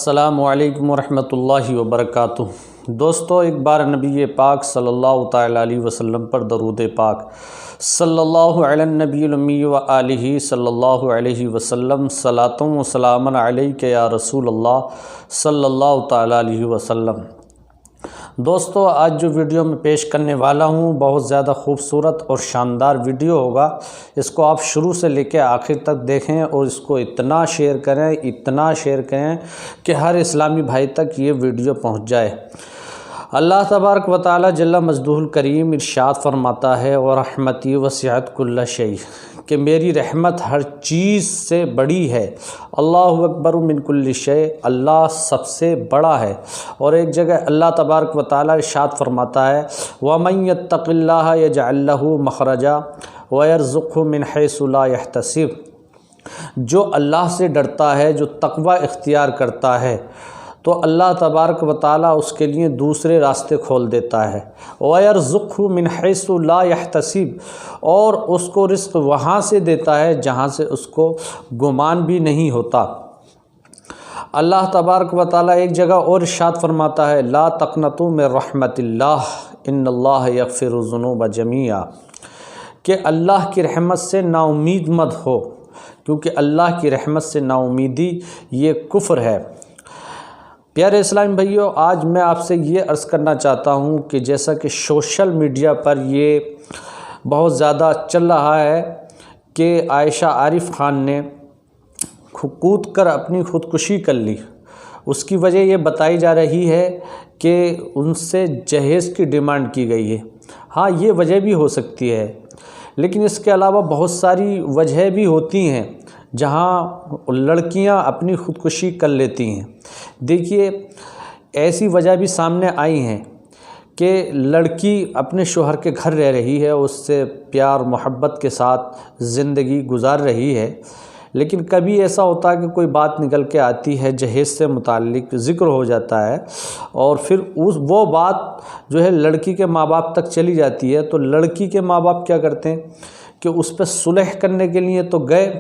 السلام علیکم ورحمۃ اللہ وبرکاتہ۔ دوستو، ایک بار نبی پاک صلی اللہ تعالیٰ علیہ وسلم پر درود پاک صلی اللہ علی النبی الامی و آلہ صلی اللہ علیہ وسلم، صلاۃ و سلام علیک یا رسول اللہ صلی اللہ تعالیٰ علیہ وسلم۔ دوستو، آج جو ویڈیو میں پیش کرنے والا ہوں بہت زیادہ خوبصورت اور شاندار ویڈیو ہوگا۔ اس کو آپ شروع سے لے کے آخر تک دیکھیں اور اس کو اتنا شیئر کریں کہ ہر اسلامی بھائی تک یہ ویڈیو پہنچ جائے۔ اللہ تبارک و تعالی جل مجدہ الکریم ارشاد فرماتا ہے، وَرَحْمَتِي وَسِعَتْ كُلَّ شَيْءٍ، کہ میری رحمت ہر چیز سے بڑی ہے۔ اللہ اکبر من کل شیء، اللہ سب سے بڑا ہے۔ اور ایک جگہ اللہ تبارک و تعالی ارشاد فرماتا ہے، وَمَن يَتَّقِ اللَّهَ يَجْعَل لَّهُ مَخْرَجًا وَيَرْزُقْهُ مِنْ حَيْثُ لَا يَحْتَسِبُ، جو اللہ سے ڈرتا ہے، جو تقوی اختیار کرتا ہے، تو اللہ تبارک و تعالیٰ اس کے لیے دوسرے راستے کھول دیتا ہے۔ وَيَرْزُقْهُ مِنْ حَيْثُ لَا يَحْتَسِبُ، اور اس کو رزق وہاں سے دیتا ہے جہاں سے اس کو گمان بھی نہیں ہوتا۔ اللہ تبارک و تعالیٰ ایک جگہ اور ارشاد فرماتا ہے، لَا تَقْنَطُوا مِن رَحْمَتِ اللَّهِ إِنَّ اللَّهَ يَغْفِرُ الذُّنُوبَ جَمِيعًا، کہ اللہ کی رحمت سے نا امید مت ہو، کیونکہ اللہ کی رحمت سے نا امیدی یہ کفر ہے۔ پیارے اسلامی بھائیوں، آج میں آپ سے یہ عرض کرنا چاہتا ہوں کہ جیسا کہ سوشل میڈیا پر یہ بہت زیادہ چل رہا ہے کہ عائشہ عارف خان نے کود کر اپنی خودکشی کر لی، اس کی وجہ یہ بتائی جا رہی ہے کہ ان سے جہیز کی ڈیمانڈ کی گئی ہے۔ ہاں، یہ وجہ بھی ہو سکتی ہے، لیکن اس کے علاوہ بہت ساری وجہ بھی ہوتی ہیں جہاں لڑکیاں اپنی خودکشی کر لیتی ہیں۔ دیکھیے، ایسی وجہ بھی سامنے آئی ہیں کہ لڑکی اپنے شوہر کے گھر رہ رہی ہے، اس سے پیار محبت کے ساتھ زندگی گزار رہی ہے، لیکن کبھی ایسا ہوتا ہے کہ کوئی بات نکل کے آتی ہے، جہیز سے متعلق ذکر ہو جاتا ہے، اور پھر وہ بات جو ہے لڑکی کے ماں باپ تک چلی جاتی ہے، تو لڑکی کے ماں باپ کیا کرتے ہیں کہ اس پہ صلح کرنے کے لیے تو گئے،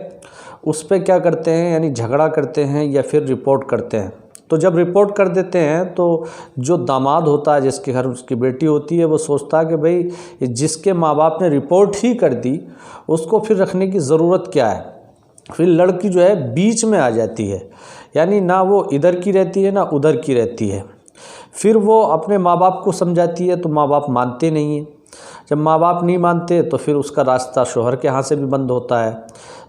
اس پہ کیا کرتے ہیں، یعنی جھگڑا کرتے ہیں یا پھر رپورٹ کرتے ہیں۔ تو جب رپورٹ کر دیتے ہیں تو جو داماد ہوتا ہے، جس کے گھر اس کی بیٹی ہوتی ہے، وہ سوچتا ہے کہ بھئی جس کے ماں باپ نے رپورٹ ہی کر دی، اس کو پھر رکھنے کی ضرورت کیا ہے۔ پھر لڑکی جو ہے بیچ میں آ جاتی ہے، یعنی نہ وہ ادھر کی رہتی ہے نہ ادھر کی رہتی ہے۔ پھر وہ اپنے ماں باپ کو سمجھاتی ہے تو ماں باپ مانتے نہیں ہیں، جب ماں باپ نہیں مانتے تو پھر اس کا راستہ شوہر کے ہاں سے بھی بند ہوتا ہے،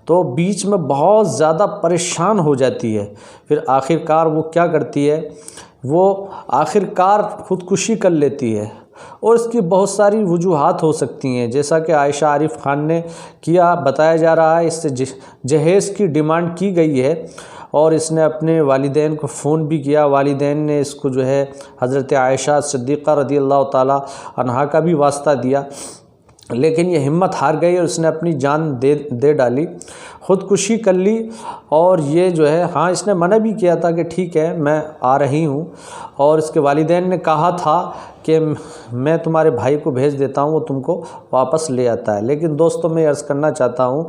تو بیچ میں بہت زیادہ پریشان ہو جاتی ہے۔ پھر آخرکار وہ کیا کرتی ہے، وہ آخرکار خودکشی کر لیتی ہے، اور اس کی بہت ساری وجوہات ہو سکتی ہیں، جیسا کہ عائشہ عارف خان نے کیا، بتایا جا رہا ہے، اس سے جہیز کی ڈیمانڈ کی گئی ہے، اور اس نے اپنے والدین کو فون بھی کیا، والدین نے اس کو جو ہے حضرت عائشہ صدیقہ رضی اللہ تعالی عنہا کا بھی واسطہ دیا، لیکن یہ ہمت ہار گئی اور اس نے اپنی جان دے ڈالی، خودکشی کر لی۔ اور یہ جو ہے، ہاں، اس نے منع بھی کیا تھا کہ ٹھیک ہے میں آ رہی ہوں، اور اس کے والدین نے کہا تھا کہ میں تمہارے بھائی کو بھیج دیتا ہوں، وہ تم کو واپس لے آتا ہے۔ لیکن دوستوں، میں عرض کرنا چاہتا ہوں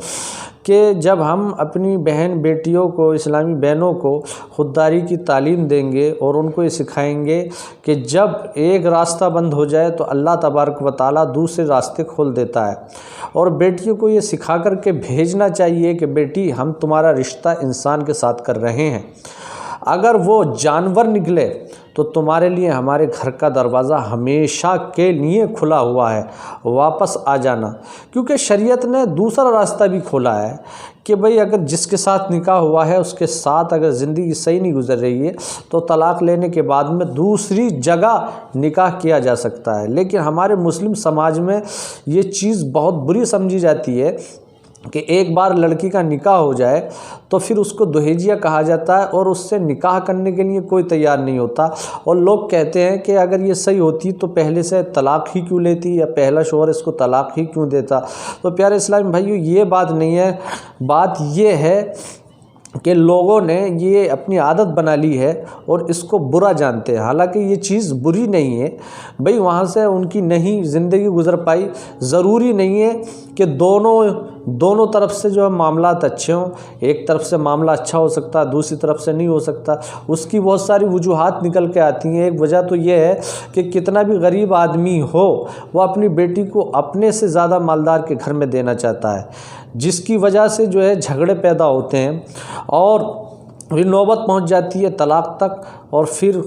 کہ جب ہم اپنی بہن بیٹیوں کو، اسلامی بہنوں کو خودداری کی تعلیم دیں گے اور ان کو یہ سکھائیں گے کہ جب ایک راستہ بند ہو جائے تو اللہ تبارک و تعالیٰ دوسرے راستے کھول دیتا ہے، اور بیٹیوں کو یہ سکھا کر کے بھیجنا چاہیے کہ بیٹی، ہم تمہارا رشتہ انسان کے ساتھ کر رہے ہیں، اگر وہ جانور نکلے تو تمہارے لیے ہمارے گھر کا دروازہ ہمیشہ کے لیے کھلا ہوا ہے، واپس آ جانا۔ کیونکہ شریعت نے دوسرا راستہ بھی کھولا ہے کہ بھئی اگر جس کے ساتھ نکاح ہوا ہے اس کے ساتھ اگر زندگی صحیح نہیں گزر رہی ہے تو طلاق لینے کے بعد میں دوسری جگہ نکاح کیا جا سکتا ہے۔ لیکن ہمارے مسلم سماج میں یہ چیز بہت بری سمجھی جاتی ہے کہ ایک بار لڑکی کا نکاح ہو جائے تو پھر اس کو دہیجیہ کہا جاتا ہے، اور اس سے نکاح کرنے کے لیے کوئی تیار نہیں ہوتا، اور لوگ کہتے ہیں کہ اگر یہ صحیح ہوتی تو پہلے سے طلاق ہی کیوں لیتی، یا پہلا شوہر اس کو طلاق ہی کیوں دیتا۔ تو پیارے اسلامی بھائیو، یہ بات نہیں ہے، بات یہ ہے کہ لوگوں نے یہ اپنی عادت بنا لی ہے اور اس کو برا جانتے ہیں، حالانکہ یہ چیز بری نہیں ہے۔ بھئی وہاں سے ان کی نہیں زندگی گزر پائی، ضروری نہیں ہے کہ دونوں طرف سے جو ہے معاملات اچھے ہوں. ایک طرف سے معاملہ اچھا ہو سکتا ہے، دوسری طرف سے نہیں ہو سکتا. اس کی بہت ساری وجوہات نکل کے آتی ہیں. ایک وجہ تو یہ ہے کہ کتنا بھی غریب آدمی ہو وہ اپنی بیٹی کو اپنے سے زیادہ مالدار کے گھر میں دینا چاہتا ہے، جس کی وجہ سے جو ہے جھگڑے پیدا ہوتے ہیں اور پھر نوبت پہنچ جاتی ہے طلاق تک، اور پھر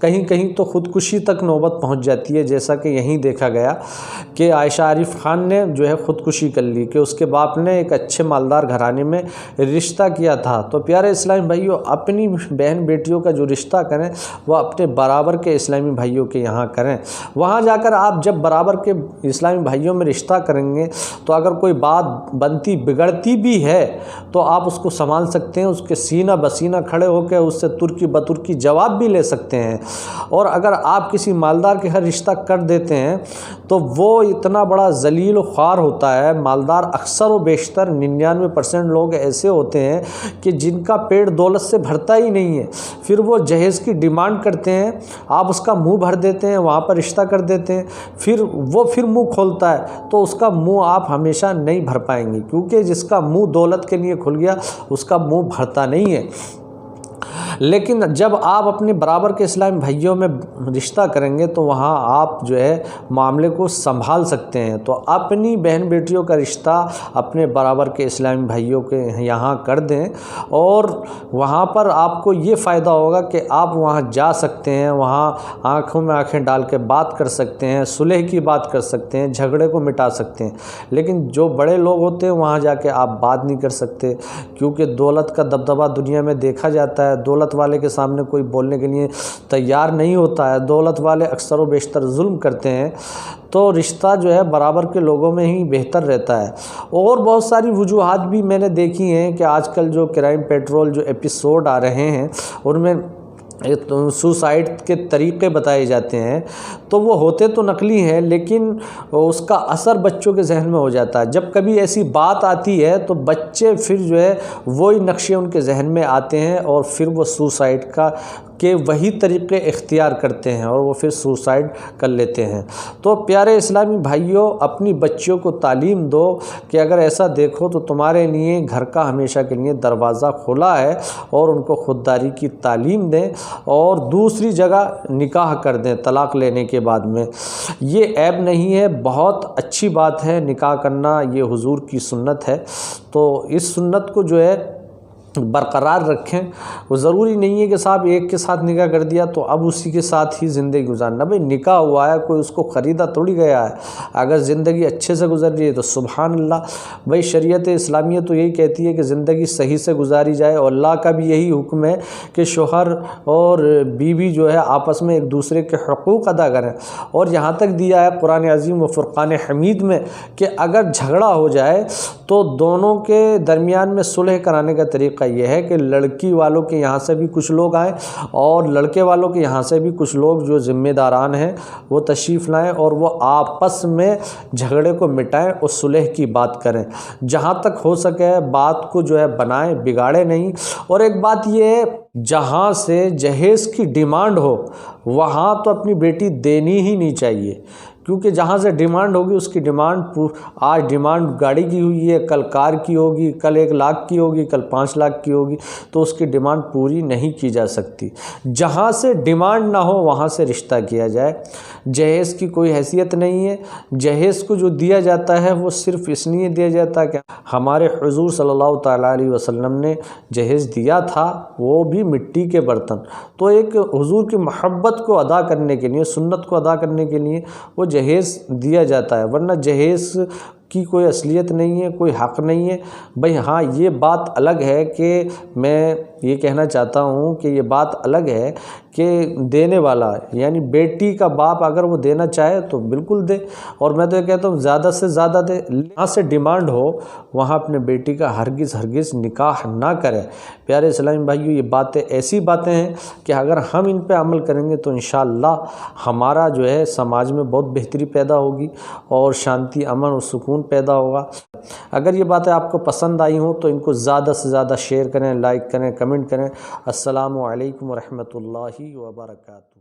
کہیں کہیں تو خودکشی تک نوبت پہنچ جاتی ہے. جیسا کہ یہیں دیکھا گیا کہ عائشہ عارف خان نے جو ہے خودکشی کر لی کہ اس کے باپ نے ایک اچھے مالدار گھرانے میں رشتہ کیا تھا. تو پیارے اسلامی بھائیوں، اپنی بہن بیٹیوں کا جو رشتہ کریں وہ اپنے برابر کے اسلامی بھائیوں کے یہاں کریں. وہاں جا کر آپ جب برابر کے اسلامی بھائیوں میں رشتہ کریں گے تو اگر کوئی بات بنتی بگڑتی بھی ہے تو آپ اس کو سنبھال سکتے ہیں، اس کے سینہ بسینہ کھڑے ہو کے اس سے ترکی بترکی جواب بھی لے سکتے ہیں. اور اگر آپ کسی مالدار کے گھر رشتہ کر دیتے ہیں تو وہ اتنا بڑا ذلیل و خوار ہوتا ہے. مالدار اکثر و بیشتر 99% لوگ ایسے ہوتے ہیں کہ جن کا پیٹ دولت سے بھرتا ہی نہیں ہے. پھر وہ جہیز کی ڈیمانڈ کرتے ہیں، آپ اس کا منہ بھر دیتے ہیں، وہاں پر رشتہ کر دیتے ہیں. پھر منہ کھولتا ہے تو اس کا منہ آپ ہمیشہ نہیں بھر پائیں گے، کیونکہ جس کا منہ دولت کے لیے کھل گیا اس کا منہ بھرتا نہیں ہے. لیکن جب آپ اپنے برابر کے اسلامی بھائیوں میں رشتہ کریں گے تو وہاں آپ جو ہے معاملے کو سنبھال سکتے ہیں. تو اپنی بہن بیٹیوں کا رشتہ اپنے برابر کے اسلامی بھائیوں کے یہاں کر دیں، اور وہاں پر آپ کو یہ فائدہ ہوگا کہ آپ وہاں جا سکتے ہیں، وہاں آنکھوں میں آنکھیں ڈال کے بات کر سکتے ہیں، صلح کی بات کر سکتے ہیں، جھگڑے کو مٹا سکتے ہیں. لیکن جو بڑے لوگ ہوتے ہیں وہاں جا کے آپ بات نہیں کر سکتے، کیونکہ دولت کا دبدبہ دنیا میں دیکھا جاتا ہے. دولت والے کے سامنے کوئی بولنے کے لیے تیار نہیں ہوتا ہے. دولت والے اکثر و بیشتر ظلم کرتے ہیں. تو رشتہ جو ہے برابر کے لوگوں میں ہی بہتر رہتا ہے. اور بہت ساری وجوہات بھی میں نے دیکھی ہیں کہ آج کل جو کرائم پیٹرول جو ایپیسوڈ آ رہے ہیں ان میں سوسائڈ کے طریقے بتائے جاتے ہیں، تو وہ ہوتے تو نقلی ہیں لیکن اس کا اثر بچوں کے ذہن میں ہو جاتا ہے. جب کبھی ایسی بات آتی ہے تو بچے پھر جو ہے وہی نقشے ان کے ذہن میں آتے ہیں اور پھر وہ سوسائڈ کے وہی طریقے اختیار کرتے ہیں اور وہ پھر سوسائڈ کر لیتے ہیں. تو پیارے اسلامی بھائیوں، اپنی بچیوں کو تعلیم دو کہ اگر ایسا دیکھو تو تمہارے لیے گھر کا ہمیشہ کے لیے دروازہ کھلا ہے، اور ان کو خودداری کی تعلیم دیں اور دوسری جگہ نکاح کر دیں طلاق لینے کے بعد میں. یہ عیب نہیں ہے، بہت اچھی بات ہے نکاح کرنا، یہ حضور کی سنت ہے. تو اس سنت کو جو ہے برقرار رکھیں. وہ ضروری نہیں ہے کہ صاحب ایک کے ساتھ نکاح کر دیا تو اب اسی کے ساتھ ہی زندگی گزارنا. بھئی نکاح ہوا ہے، کوئی اس کو خریدا تھوڑی گیا ہے. اگر زندگی اچھے سے گزر رہی ہے تو سبحان اللہ. بھئی شریعت اسلامیہ تو یہی کہتی ہے کہ زندگی صحیح سے گزاری جائے، اور اللہ کا بھی یہی حکم ہے کہ شوہر اور بیوی جو ہے آپس میں ایک دوسرے کے حقوق ادا کریں. اور یہاں تک دیا ہے قرآن عظیم و فرقان حمید میں کہ اگر جھگڑا ہو جائے تو دونوں کے درمیان میں صلح کرانے کا طریقہ یہ ہے کہ لڑکی والوں کے یہاں سے بھی کچھ لوگ آئیں اور لڑکے والوں کے یہاں سے بھی کچھ لوگ جو ذمہ داران ہیں وہ تشریف لائیں، اور وہ آپس میں جھگڑے کو مٹائیں اور صلح کی بات کریں. جہاں تک ہو سکے بات کو جو ہے بنائیں، بگاڑے نہیں. اور ایک بات یہ ہے، جہاں سے جہیز کی ڈیمانڈ ہو وہاں تو اپنی بیٹی دینی ہی نہیں چاہیے، کیونکہ جہاں سے ڈیمانڈ ہوگی اس کی ڈیمانڈ آج ڈیمانڈ گاڑی کی ہوئی ہے، کل کار کی ہوگی، کل 1 لاکھ کی ہوگی، کل 5 لاکھ کی ہوگی، تو اس کی ڈیمانڈ پوری نہیں کی جا سکتی. جہاں سے ڈیمانڈ نہ ہو وہاں سے رشتہ کیا جائے. جہیز کی کوئی حیثیت نہیں ہے. جہیز کو جو دیا جاتا ہے وہ صرف اس لیے دیا جاتا ہے کہ ہمارے حضور صلی اللہ تعالیٰ علیہ وسلم نے جہیز دیا تھا، وہ بھی مٹی کے برتن. تو ایک حضور کی محبت کو ادا کرنے کے لیے، سنت کو ادا کرنے کے لیے وہ جہیز دیا جاتا ہے، ورنہ جہیز کی کوئی اصلیت نہیں ہے، کوئی حق نہیں ہے. بھئی ہاں یہ بات الگ ہے کہ میں یہ کہنا چاہتا ہوں کہ یہ بات الگ ہے کہ دینے والا یعنی بیٹی کا باپ اگر وہ دینا چاہے تو بالکل دے. اور میں تو یہ کہتا ہوں زیادہ سے زیادہ دے. جہاں سے ڈیمانڈ ہو وہاں اپنے بیٹی کا ہرگز نکاح نہ کرے. پیارے اسلامی بھائیو، یہ باتیں ایسی باتیں ہیں کہ اگر ہم ان پہ عمل کریں گے تو انشاءاللہ ہمارا جو ہے سماج میں بہت بہتری پیدا ہوگی اور شانتی، امن اور سکون پیدا ہوگا. اگر یہ باتیں آپ کو پسند آئی ہوں تو ان کو زیادہ سے زیادہ شیئر کریں، لائک کریں، کمنٹ کریں. السلام علیکم ورحمۃ اللہ وبرکاتہ.